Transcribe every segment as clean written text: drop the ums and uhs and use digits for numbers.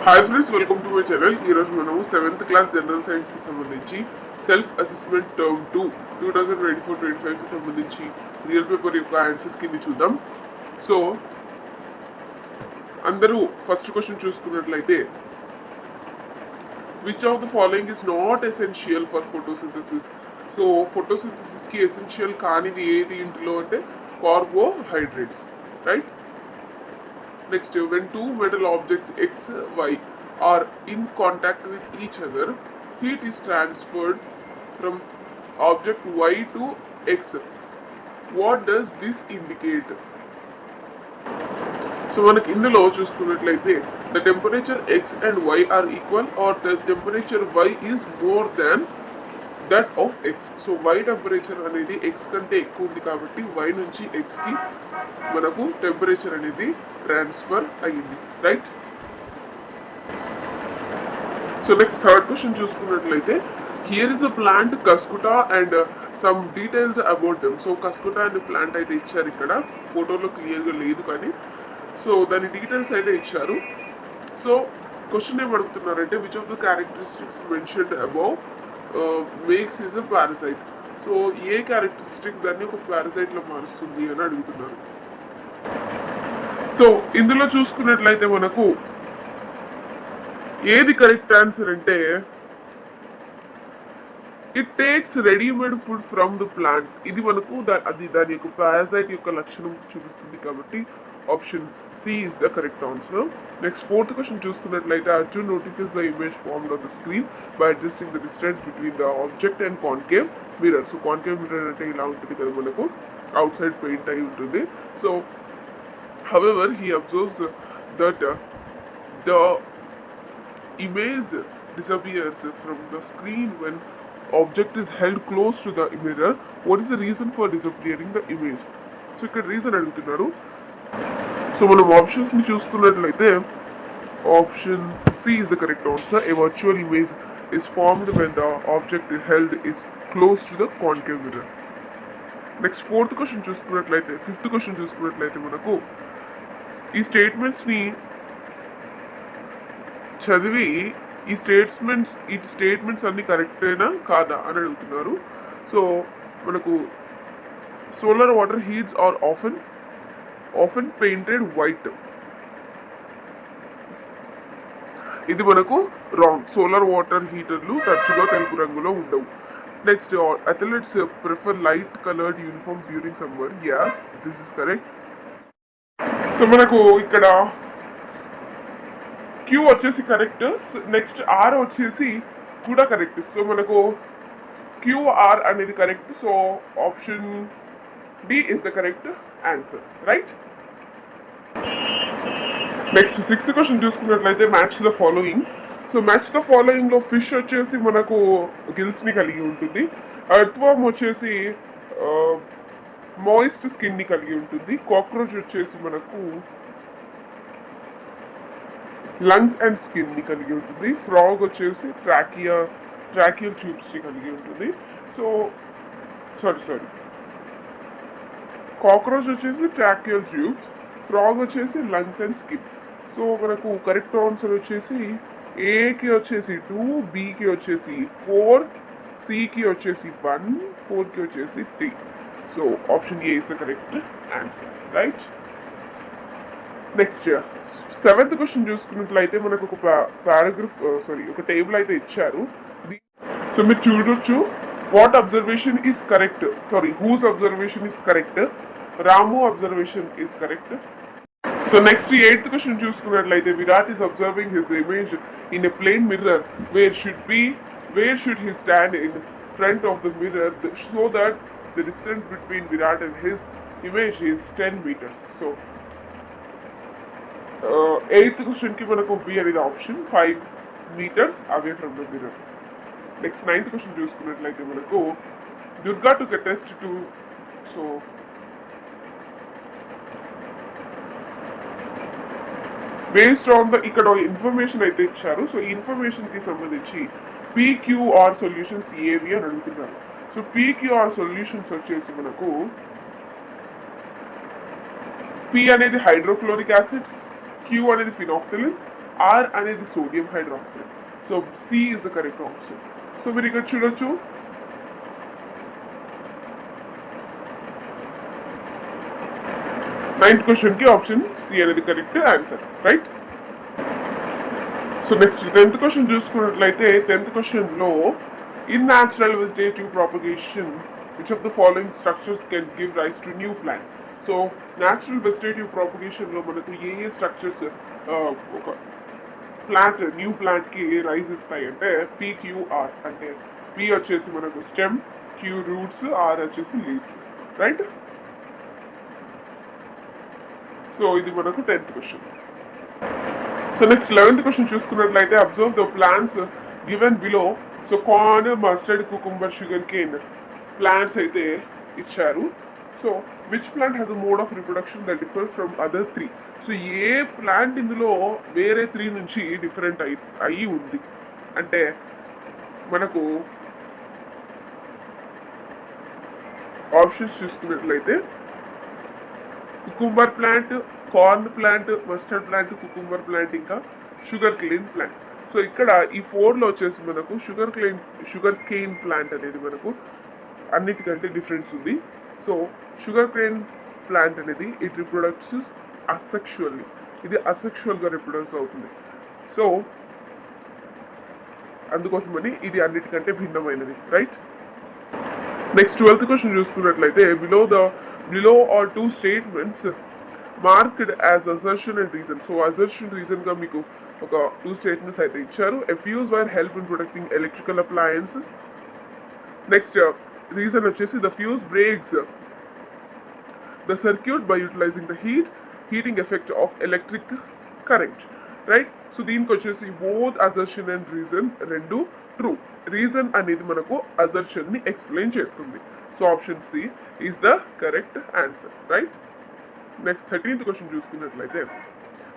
Hi friends, welcome to my channel. ఈరోజు మనము 7th class general సైన్స్కి సంబంధించి సెల్ఫ్ అసెస్మెంట్ టర్మ్ 2024-25కి సంబంధించి రియల్ పేపర్ యొక్క ఆన్సర్స్ కింద చూద్దాం. సో అందరూ ఫస్ట్ క్వశ్చన్ చూసుకున్నట్లయితే, which of the following is not essential for photosynthesis. So ఫోటోసింథసిస్కి ఎసెన్షియల్ కానిది ఏది ఇంటిలో అంటే carbohydrates, right? Next, when two metal objects X, Y are in contact with each other, heat is transferred from object Y to X. What does this indicate? So మనకి ఇందులో చూసుకున్నట్లయితే the temperature X and Y are equal or the temperature Y is more than that of X. So Y temperature అనేది X కంటే ఎక్కువ ఉంది కాబట్టి Y నుంచి Xకి మనకు టెంపరేచర్ అనేది ట్రాన్స్ఫర్ అయ్యింది, right? So next third question చూసుకున్నట్లయితే, here is a plant cuscuta and some details about them. So cuscuta అనే ప్లాంట్ అయితే ఇచ్చారు, ఇక్కడ ఫోటోలో క్లియర్గా లేదు కానీ సో దాని డీటెయిల్స్ అయితే ఇచ్చారు. సో క్వశ్చన్ ఏం అడుగుతున్నారంటే, which of the characteristics mentioned above makes is a parasite. So ఏ క్యారెక్టరిస్టిక్ దాన్ని ఒక పారాసైట్లో మారుస్తుంది అని అడుగుతున్నారు. సో ఇందులో చూసుకున్నట్లయితే మనకు ఏది కరెక్ట్ ఆన్సర్ అంటే, it takes readymade food from the plants. ఇది మనకు అది దాని యొక్క పారాసైట్ యొక్క లక్షణం చూపిస్తుంది కాబట్టి option C is the correct answer. Next fourth question చూసుకున్నట్లయితే, Arjun notices the image formed on the screen by adjusting the distance between the object and concave mirror. So concave mirror అంటే ఇలా ఉంటుంది కదా, మనకు అవుట్ సైడ్ పెయింట్ అయి ఉంటుంది. So however, he observes that the image disappears from the screen when object is held close to the mirror. What is the reason for disappearing the image? So ఇక్కడ reason అడుగుతున్నారు. So మనం ఆప్షన్స్ని చూసుకున్నట్లయితే option C is the correct answer. A virtual image is formed when the object held is close to the concave mirror. Next fourth question చూసుకున్నట్లయితే, fifth question చూసుకున్నట్లయితే మనకు ఈ స్టేట్మెంట్స్ని చదివి ఈ స్టేట్మెంట్స్ అన్ని కరెక్టేనా కాదా అని అడుగుతున్నారు. సో మనకు solar water heaters are often painted white, ఇది మనకు రాంగ్. సోలార్ వాటర్ హీటర్లు తరచుగా తెలుపు రంగులో ఉండవు. Next, athletes prefer light coloured uniform during summer. yes, this is correct. So మనకు ఇక్కడ క్యూ వచ్చేసి కరెక్ట్, నెక్స్ట్ ఆర్ వచ్చేసి కూడా కరెక్ట్. సో మనకు క్యూఆర్ అనేది correct. So option D is the correct answer, right? Next sixth question చూసుకున్నట్లయితే, match the following. So match the ఫాలోయింగ్లో fish వచ్చేసి మనకు గిల్స్ని కలిగి ఉంటుంది, ఎర్త్వార్మ్ వచ్చేసి మాయిస్ట్ స్కిన్ని కలిగి ఉంటుంది, కాక్రోచ్ వచ్చేసి మనకు లంగ్స్ అండ్ స్కిన్ని కలిగి ఉంటుంది, ఫ్రాగ్ వచ్చేసి ట్రాకియల్ ట్యూబ్స్ని కలిగి ఉంటుంది. సో సారీ కాక్రోచ్ వచ్చేసి ట్రాకియల్ ట్యూబ్స్, ఫ్రాగ్ వచ్చేసి లంగ్స్ అండ్ స్కిన్. సో మనకు కరెక్ట్ ఆన్సర్ వచ్చేసి ఏకి వచ్చేసి 2, బికి వచ్చేసి 4, సికి వచ్చేసి 1, 4కి వచ్చేసి 3. So option A is the correct answer, right? Next seventh question చూసుకున్నట్లయితే మనకు ఒక ఒక టేబుల్ అయితే ఇచ్చారు. సో మీరు చూడొచ్చు, what observation is correct, whose observation is correct. Ramu observation is correct. So next eighth question చూసుకున్నట్లయితే, Virat is observing his image in a plane mirror. Where should he stand in front of the mirror so that the distance between Virat and his image is 10 meters. So 8th question ki manaku B అనేది option 5 meters away from the mirror. Next 9th question చూసుకున్నట్లయితే మనకు Durga took a test to, so based on the ఇక్కడ information అయితే ఇచ్చారు. So ఈ information కి సంబంధించి PQR solutions ఏవి అని అడుగుతున్నారు. సో PQR సొల్యూషన్స్ వచ్చేసి మనకు P అనేది హైడ్రోక్లోరిక్ యాసిడ్, Q అనేది ఫినాఫ్థలిన్, ఆర్ అనేది sodium hydroxide. So C is the correct option. So మీరు ఇక్కడ చూడొచ్చు నైన్త్ క్వశ్చన్ కి ఆప్షన్ సి అనేది correct answer, right? So next 10th question చూసుకున్నట్లయితే 10th క్వశ్చన్లో in natural vegetative propagation which of the following structures can give rise to new plant. So natural vegetative ప్రాపగేషన్లో మనకు ఏ స్ట్రక్చర్స్ ఒక plant new ప్లాంట్కి rise ఇస్తాయి అంటే PQR, అంటే P వచ్చేసి మనకు స్టెమ్, Q రూట్స్, R వచ్చేసి లీవ్స్, రైట్? సో ఇది మనకు 10th question. So next 11th question చూసుకున్నట్లయితే observe the plants given below. So corn, mustard, cucumber, sugar cane plants అయితే ఇచ్చారు. So which plant has a mode of reproduction that differ from other 3. So ఏ plant ఇందులో వేరే 3 నుంచి different అయ్యి ఉంది అంటే మనకు ఆప్షన్స్ చూసుకున్నట్లయితే cucumber plant, corn plant, mustard plant, cucumber plant, ఇంకా షుగర్ కేన్ ప్లాంట్. సో ఇక్కడ ఈ 4లో వచ్చేసి మనకు షుగర్ కేన్ ప్లాంట్ అనేది మనకు అన్నిటికంటే డిఫరెన్స్ ఉంది. సో షుగర్ కేన్ ప్లాంట్ అనేది ఇట్ రిప్రొడక్ట్స్ అసెక్షువల్లీ, ఇది అసెక్షువల్గా రిప్రొడ్యూస్ అవుతుంది. సో అందుకోసమని ఇది అన్నిటికంటే భిన్నమైనది, రైట్? నెక్స్ట్ 12th క్వశ్చన్ చూసుకున్నట్లయితే below are 2 statements marked as assertion and reason. So assertion రీజన్గా మీకు ఒక 2 స్టేట్మెంట్స్ అయితే ఇచ్చారు. A fuse wire help in protecting electrical appliances. Next reason వచ్చేసి the fuse breaks the circuit by utilising the heating effect of electric current, right? So దీనికి వచ్చేసి both assertion and reason రెండు true. Reason అనేది మనకు అసర్షన్ని explain చేస్తుంది. So option C is the correct answer, right? Next 13th question చూసుకున్నట్లయితే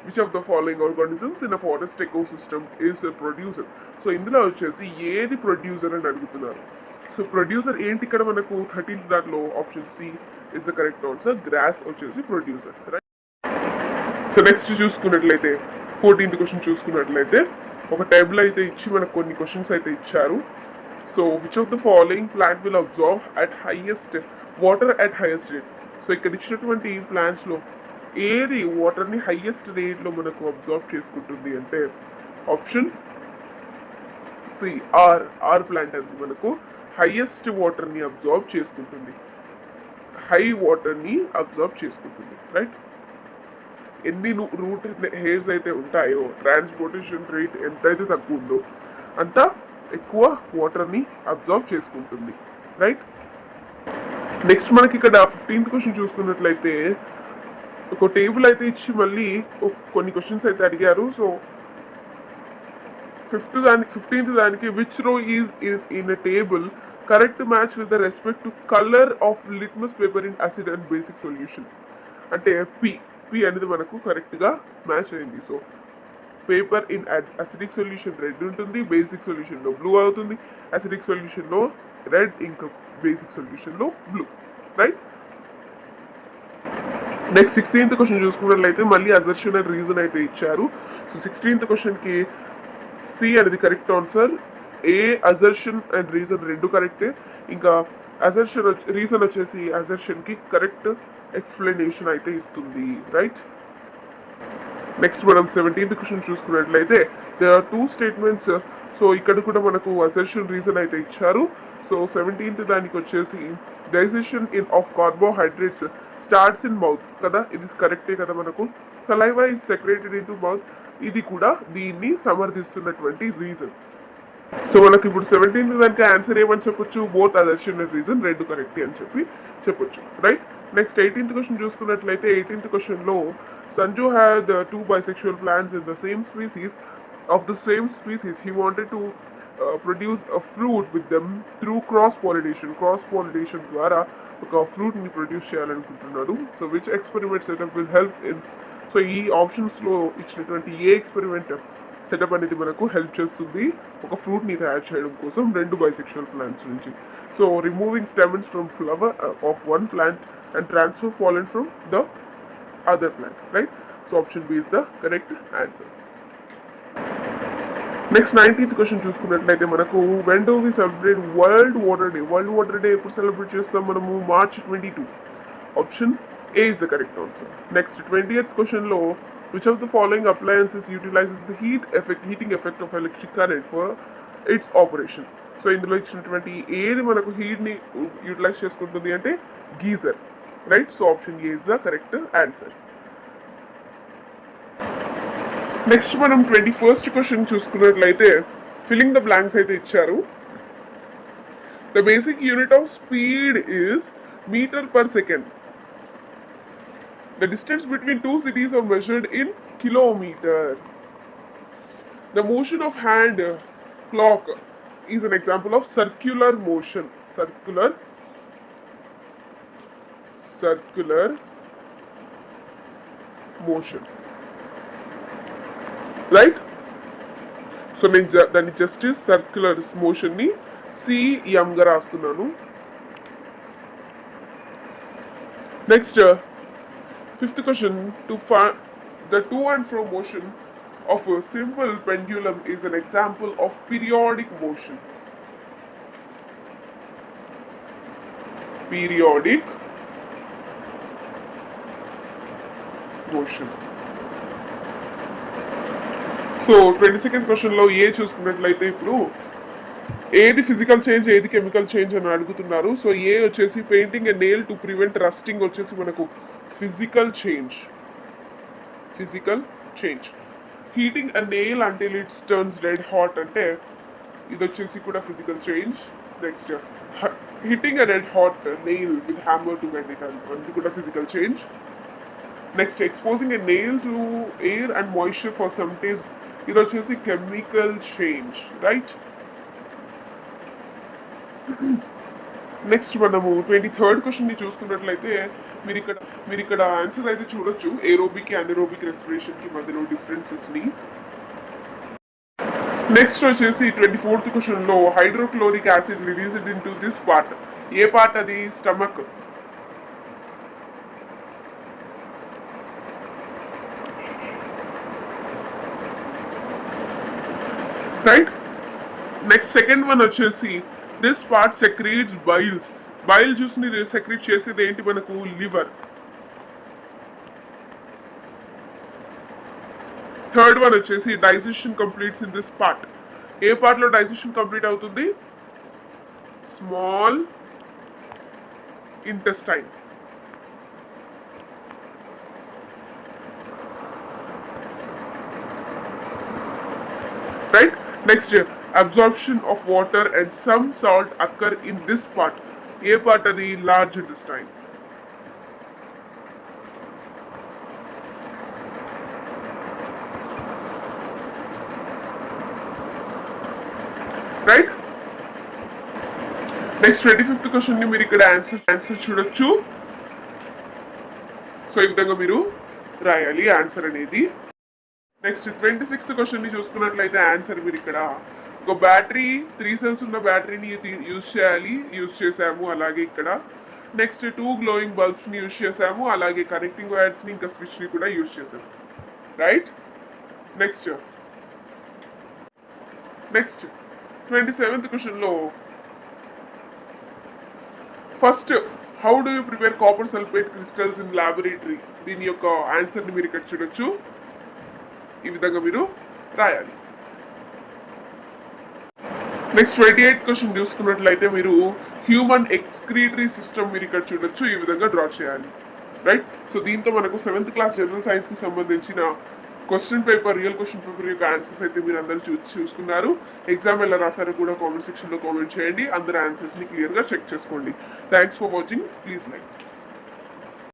which of the following organisms in a forest ecosystem is producer. So ఇందులో వచ్చేసి ఏది ప్రొడ్యూసర్ అని అడుగుతున్నారు. సో ప్రొడ్యూసర్ ఏంటి ఇక్కడ మనకు 13th దాంట్లో option C is the correct answer. Grass వచ్చేసి ప్రొడ్యూసర్, రైట్? సో నెక్స్ట్ చూసుకున్నట్లయితే 14th క్వశ్చన్ చూసుకున్నట్లయితే ఒక టేబుల్ అయితే ఇచ్చి మనకు కొన్ని క్వశ్చన్స్ అయితే ఇచ్చారు. So which of the following plant will observe at highest water at highest rate. So ఇక్కడ ఇచ్చినటువంటి ప్లాంట్స్లో ఏది వాటర్ని హైయెస్ట్ రేట్లో మనకు అబ్జర్వ్ చేసుకుంటుంది అంటే ఆప్షన్ సి ఆర్ ప్లాంట్ అనేది మనకు హైయెస్ట్ వాటర్ని అబ్జర్వ్ చేసుకుంటుంది, హై వాటర్ని అబ్జర్వ్ చేసుకుంటుంది, రైట్? ఎన్ని రూట్ హెయిర్స్ అయితే ఉంటాయో ట్రాన్స్పోర్టేషన్ రేట్ ఎంతైతే తక్కువ ఉందో అంత ఎక్కువ వాటర్ని అబ్జర్వ్ చేసుకుంటుంది, రైట్? నెక్స్ట్ మనకి ఇక్కడ 15th క్వశ్చన్ చూసుకున్నట్లయితే ఒక టేబుల్ అయితే ఇచ్చి మళ్ళీ కొన్ని క్వశ్చన్స్ అయితే అడిగారు. సో 15th దానికి which row is in a table correct match with the respect to colour of litmus paper in acid and basic solution. అంటే పి అనేది మనకు కరెక్ట్గా మ్యాచ్ అయింది. So paper in acidic solution red ఉంటుంది, basic సొల్యూషన్లో blue అవుతుంది, acidic సొల్యూషన్లో red, ఇంకా బేసిక్ సొల్యూషన్లో blue, right? Next 16th question చూసుకున్నట్లయితే మళ్ళీ అసర్షన్ అండ్ రీజన్ అయితే ఇచ్చారు. సో 16th క్వశ్చన్కి సి అనేది correct answer. A assertion and reason రెండు కరెక్టే. ఇంకా రీజన్ వచ్చేసి అసర్షన్కి కరెక్ట్ ఎక్స్ప్లెనేషన్ అయితే ఇస్తుంది, రైట్? నెక్స్ట్ మనం 17th క్వశ్చన్ చూసుకున్నట్లయితే దేర్ ఆర్ 2 స్టేట్మెంట్స్. సో ఇక్కడ కూడా మనకు అసర్షన్ రీజన్ అయితే ఇచ్చారు. సో 17th దానికి వచ్చేసి digestion of carbohydrates starts in mouth కదా, ఇది కరెక్టే కదా. మనకు saliva is secreted in to mouth, ఇది కూడా దీన్ని సమర్థిస్తున్నటువంటి రీజన్. సో మనకి ఇప్పుడు 17th దానికి ఆన్సర్ ఏమని చెప్పొచ్చు, బోత్ అసర్షన్ అండ్ రీజన్ రెండు కరెక్ట్ అని చెప్పొచ్చు, రైట్? నెక్స్ట్ 18th క్వశ్చన్ చూసుకున్నట్లయితే 18th క్వశ్చన్లో Sanju had 2 bisexual plants in the same species. Of the same species, he wanted to produce a fruit with them through cross pollination ద్వారా ఒక ఫ్రూట్ని produce చేయాలనుకుంటున్నాడు. So which experiment setup will help in. So ఈ ఆప్షన్స్లో ఇచ్చినటువంటి ఏ experiment setup అనేది మనకు help చేస్తుంది ఒక ఫ్రూట్ని తయారు చేయడం కోసం 2 bisexual plants నుంచి. So removing stamens from flower of one plant and transfer pollen from the other plant, right? So option B is the correct answer. Next 19th question చూసుకున్నట్లయితే మనకు when do we celebrate world water day. World water day ఎప్పుడు celebrate చేస్తాం మనము? March 22. Option A is the correct answer. Next 20th క్వశ్చన్లో which of the following appliances utilises the heating effect of electric current for its operation. So ఇందులో ఇచ్చినటువంటి ఏది మనకు హీట్ని utilise చేసుకుంటుంది అంటే geyser, right? So option A is the correct answer. Next మనం 21st question చూసుకున్నట్లయితే ఫిల్లింగ్ ద బ్లాంక్స్ అయితే ఇచ్చారు. The basic unit of speed is metre per second. The distance between two cities are measured in kilometer. The motion of hand clock is an example of circular motion. Circular motion. Right? So దాన్ని just circular motion ని CM గా రాస్తున్నాను. Next 5th question, to find the to and fro motion of a simple pendulum is an example of periodic motion. Periodic motion. So 22nd క్వశ్చన్లో ఏ చూసుకున్నట్లయితే ఇప్పుడు ఏది physical change ఏది chemical change అని అడుగుతున్నారు. సో ఏ వచ్చేసి painting a nail to prevent rusting వచ్చేసి మనకు physical change. Heating a nail until it's turns red hot అంటే ఇది వచ్చేసి కూడా physical change. Next hitting a red hot nail with hammer to bend it అది కూడా physical change. Next exposing a nail to air and moisture for some days ఇది వచ్చేసి chemical change, right? Next మనము 23rd question ని చూసుకున్నట్లయితే మీరు ఇక్కడ answer అయితే చూడొచ్చు ఏరోబిక్ అనరోబిక్ రెస్పిరేషన్ కి మధ్యలో డిఫరెన్సెస్ ని. నెక్స్ట్ వచ్చేసి 24th క్వశ్చన్ లో hydrochloric acid released into this part. ఏ పార్ట్ అది? Stomach. Right? Next second one వచ్చేసి this part secretes biles. Bile juice ని సెక్రీట్ చేసేది ఏంటి మనకు? లివర్. థర్డ్ వన్ వచ్చేసి digestion completes in this part. ఏ పార్ట్ లో డైజెషన్ కంప్లీట్ అవుతుంది? Small intestine. Right? Next absorption of water and some salt occur in this part. ఏ part అది? Large intestine. Right? Next 25th question ని మీరు ఇక్కడ answer చూడొచ్చు. సో ఈ విధంగా మీరు రాయాలి ఆన్సర్ అనేది. నెక్స్ట్ 26th క్వశ్చన్ ని చూసుకున్నట్లయితే ఆన్సర్ మీరు ఇక్కడ ఒక బ్యాటరీ 3 cells ఉన్న బ్యాటరీని యూజ్ చేసాము. అలాగే ఇక్కడ నెక్స్ట్ 2 గ్లోయింగ్ బల్బ్స్ ని యూజ్ చేసాము. అలాగే కనెక్టింగ్ వైర్స్ ని ఇంకా స్విచ్ ని కూడా యూజ్ చేసాము, రైట్? నెక్స్ట్ 27th క్వశ్చన్ లో first how do you prepare copper sulphate crystals in laboratory. దీని యొక్క ఆన్సర్ ని మీరు ఇక్కడ చూడొచ్చు. ఈ విధంగా మీరు రాయాలి. నెక్స్ట్ 28th క్వశ్చన్ చూసుకున్నట్లయితే మీరు హ్యూమన్ ఎక్స్క్రీటరీ సిస్టమ్ మీరు ఇక్కడ చూడొచ్చు. ఈ విధంగా డ్రా చేయాలి, రైట్? సో దీంతో మనకు 7th క్లాస్ జనరల్ సైన్స్ కి సంబంధించిన రియల్ క్వశ్చన్ పేపర్ యొక్క ఆన్సర్స్ అయితే మీరు అందరూ చూసుకున్నారు. ఎగ్జామ్ ఎలా రాసారో కూడా కామెంట్ సెక్షన్ లో కామెంట్ చేయండి. అందరు ఆన్సర్స్ ని క్లియర్ గా చెక్ చేసుకోండి. Thanks for watching. Please like.